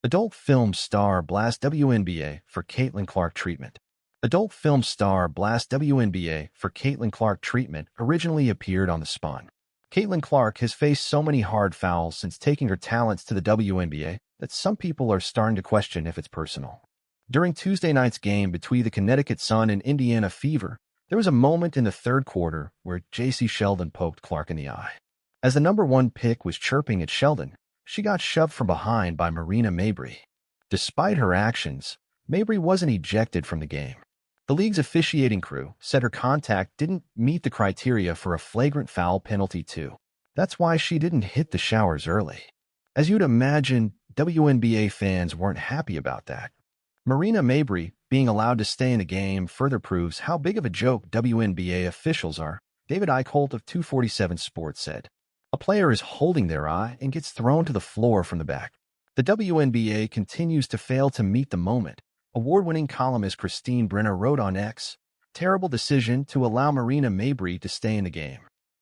Adult film star blasts Wnba for Caitlin Clark treatment. Adult film star blasts Wnba for Caitlin Clark treatment originally appeared on the Spun. Caitlin Clark has faced so many hard fouls since taking her talents to the WNBA that some people are starting to question if it's personal. During Tuesday night's game between the Connecticut Sun and Indiana Fever, there was a moment in the third quarter where Jacy Sheldon poked Clark in the eye. As the #1 pick was chirping at Sheldon, she got shoved from behind by Marina Mabrey. Despite her actions, Mabrey wasn't ejected from the game. The league's officiating crew said her contact didn't meet the criteria for a flagrant foul penalty too. That's why she didn't hit the showers early. As you'd imagine, WNBA fans weren't happy about that. Marina Mabrey being allowed to stay in the game further proves how big of a joke WNBA officials are, David Eichholt of 247 Sports said. A player is holding their eye and gets thrown to the floor from the back. The WNBA continues to fail to meet the moment. Award-winning columnist Christine Brenner wrote on X, "Terrible decision to allow Marina Mabrey to stay in the game.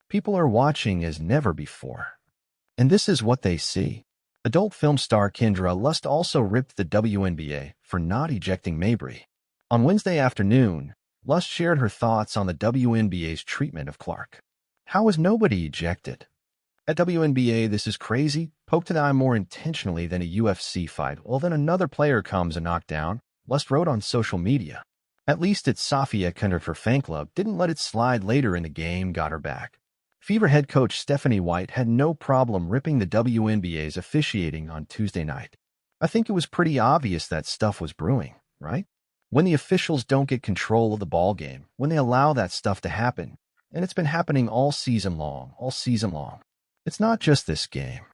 People are watching as never before. And this is what they see." Adult film star Kendra Lust also ripped the WNBA for not ejecting Mabrey. On Wednesday afternoon, Lust shared her thoughts on the WNBA's treatment of Clark. "How was nobody ejected? At WNBA, this is crazy. Poked to the eye more intentionally than a UFC fight. Well, then another player comes and knocked down," Lust wrote on social media. At least its Safia Kendra, her fan club, didn't let it slide later in the game, got her back. Fever head coach Stephanie White had no problem ripping the WNBA's officiating on Tuesday night. "I think it was pretty obvious that stuff was brewing, right? When the officials don't get control of the ball game, when they allow that stuff to happen, and it's been happening all season long. It's not just this game.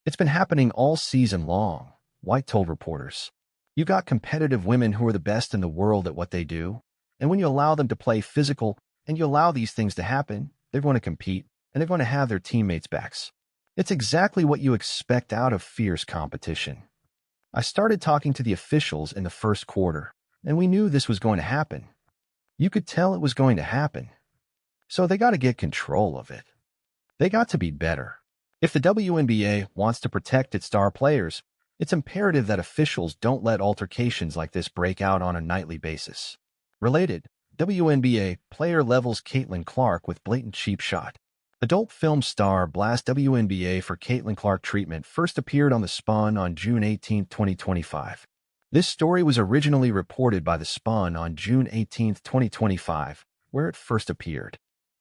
It's been happening all season long," White told reporters. "You got competitive women who are the best in the world at what they do, and when you allow them to play physical and you allow these things to happen, they're going to compete and they're going to have their teammates' backs. It's exactly what you expect out of fierce competition. I started talking to the officials in the first quarter, and we knew this was going to happen. You could tell it was going to happen. So they got to get control of it. They got to be better. If the WNBA wants to protect its star players, it's imperative that officials don't let altercations like this break out on a nightly basis." Related, WNBA player levels Caitlin Clark with blatant cheap shot. Adult film star blasts WNBA for Caitlin Clark treatment first appeared on The Spun on June 18, 2025. This story was originally reported by The Spun on June 18, 2025, where it first appeared.